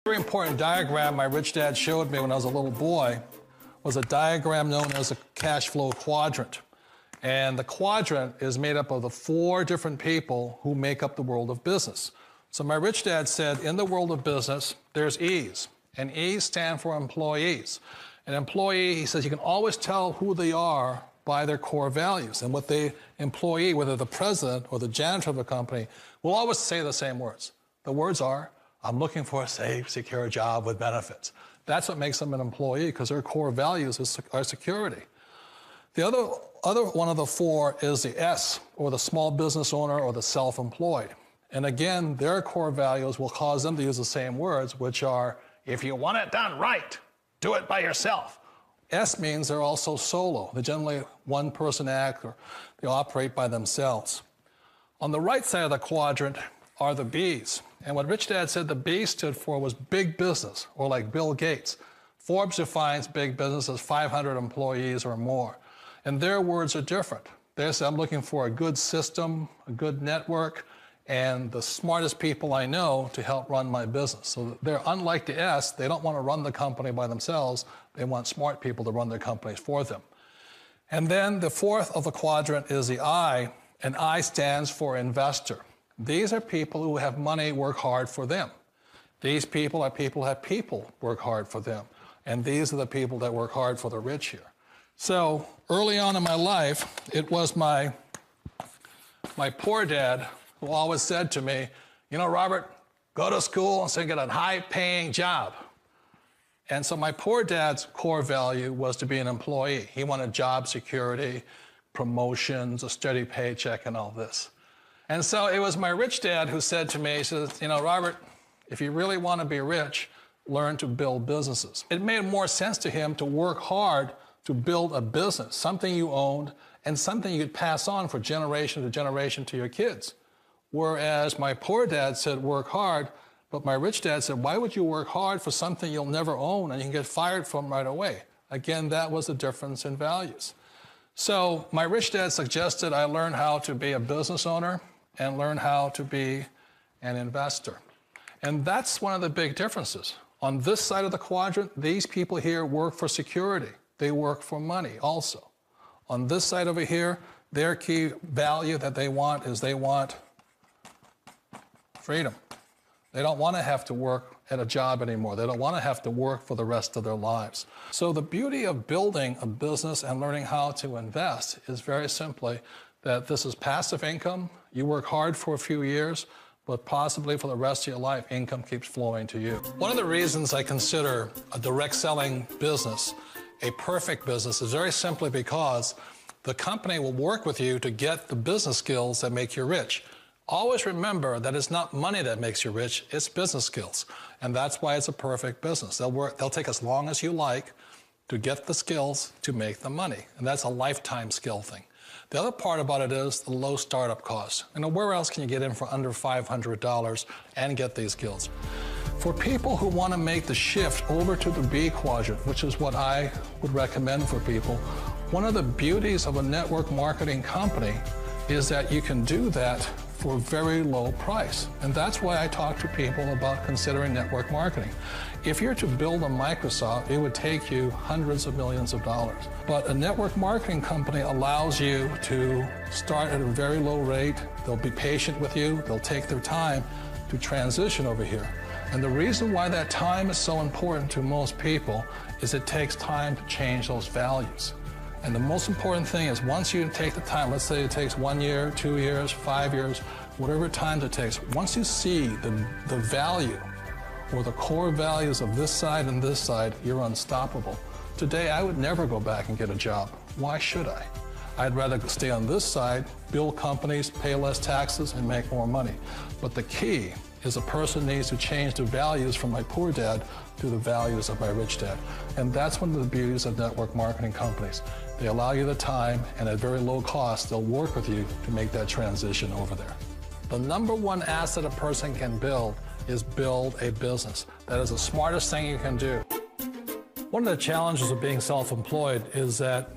Very important diagram my rich dad showed me when I was a little boy was a diagram known as a cash flow quadrant. And the quadrant is made up of the 4 different people who make up the world of business. So my rich dad said, in the world of business, there's E's, and E's stand for employees. An employee, he says, you can always tell who they are by their core values. And what the employee, whether the president or the janitor of the company, will always say the same words. The words are, I'm looking for a safe, secure job with benefits. That's what makes them an employee, because their core values are security. The other one of the 4 is the S, or the small business owner or the self-employed. And again, their core values will cause them to use the same words, which are, if you want it done right, do it by yourself. S means they're also solo. They're generally one-person act, or they operate by themselves. On the right side of the quadrant are the B's. And what Rich Dad said the B stood for was big business, or like Bill Gates. Forbes defines big business as 500 employees or more. And their words are different. They say, I'm looking for a good system, a good network, and the smartest people I know to help run my business. So they're unlike the S. They don't want to run the company by themselves. They want smart people to run their companies for them. And then the 4th of the quadrant is the I, and I stands for investor. These are people who have money work hard for them. These people are people who have people work hard for them. And these are the people that work hard for the rich here. So early on in my life, it was my poor dad who always said to me, you know, Robert, go to school and so get a high-paying job. And so my poor dad's core value was to be an employee. He wanted job security, promotions, a steady paycheck, and all this. And so it was my rich dad who said to me, he says, you know, Robert, if you really want to be rich, learn to build businesses. It made more sense to him to work hard to build a business, something you owned and something you could pass on for generation to generation to your kids. Whereas my poor dad said, work hard, but my rich dad said, why would you work hard for something you'll never own and you can get fired from right away? Again, that was the difference in values. So my rich dad suggested I learn how to be a business owner and learn how to be an investor. And that's one of the big differences. On this side of the quadrant, these people here work for security. They work for money also. On this side over here, their key value that they want is they want freedom. They don't want to have to work at a job anymore. They don't want to have to work for the rest of their lives. So the beauty of building a business and learning how to invest is very simply that this is passive income. You work hard for a few years, but possibly for the rest of your life, income keeps flowing to you. One of the reasons I consider a direct selling business a perfect business is very simply because the company will work with you to get the business skills that make you rich. Always remember that it's not money that makes you rich, it's business skills. And that's why it's a perfect business. They'll take as long as you like to get the skills to make the money. And that's a lifetime skill thing. The other part about it is the low startup cost. You know, where else can you get in for under $500 and get these skills? For people who want to make the shift over to the B quadrant, which is what I would recommend for people, one of the beauties of a network marketing company is that you can do that for a very low price. And that's why I talk to people about considering network marketing. If you're to build a Microsoft, it would take you hundreds of millions of dollars. But a network marketing company allows you to start at a very low rate. They'll be patient with you. They'll take their time to transition over here. And the reason why that time is so important to most people is it takes time to change those values. And the most important thing is once you take the time, let's say it takes 1 year, 2 years, 5 years, whatever time it takes, once you see the value or the core values of this side and this side, you're unstoppable. Today, I would never go back and get a job. Why should I? I'd rather stay on this side, build companies, pay less taxes, and make more money. But the key is a person needs to change the values from my poor dad to the values of my rich dad. And that's one of the beauties of network marketing companies. They allow you the time, and at very low cost, they'll work with you to make that transition over there. The number one asset a person can build is build a business. That is the smartest thing you can do. One of the challenges of being self-employed is that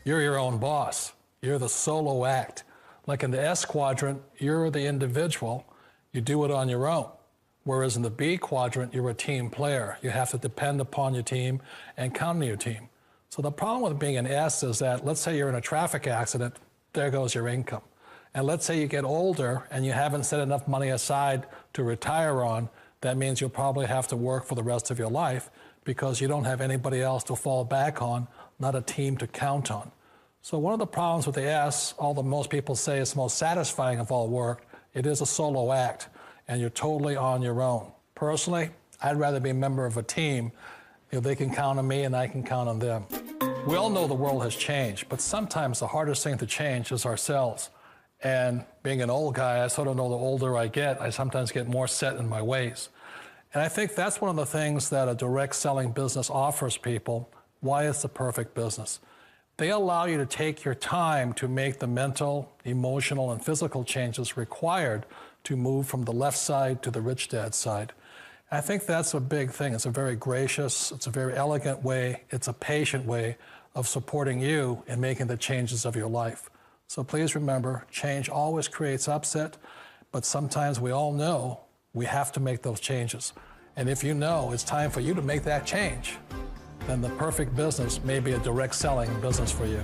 you're your own boss. You're the solo act. Like in the S quadrant, you're the individual. You do it on your own. Whereas in the B quadrant, you're a team player. You have to depend upon your team and count on your team. So the problem with being an S is that, let's say you're in a traffic accident, there goes your income. And let's say you get older and you haven't set enough money aside to retire on, that means you'll probably have to work for the rest of your life because you don't have anybody else to fall back on, not a team to count on. So one of the problems with the S, although most people say it's the most satisfying of all work, it is a solo act, and you're totally on your own. Personally, I'd rather be a member of a team. They can count on me and I can count on them. We all know the world has changed, but sometimes the hardest thing to change is ourselves. And being an old guy, I sort of know the older I get, I sometimes get more set in my ways. And I think that's one of the things that a direct selling business offers people, why it's the perfect business. They allow you to take your time to make the mental, emotional, and physical changes required to move from the left side to the rich dad side. I think that's a big thing. It's a very gracious, it's a very elegant way, it's a patient way of supporting you in making the changes of your life. So please remember, change always creates upset, but sometimes we all know we have to make those changes. And if you know it's time for you to make that change, then the perfect business may be a direct selling business for you.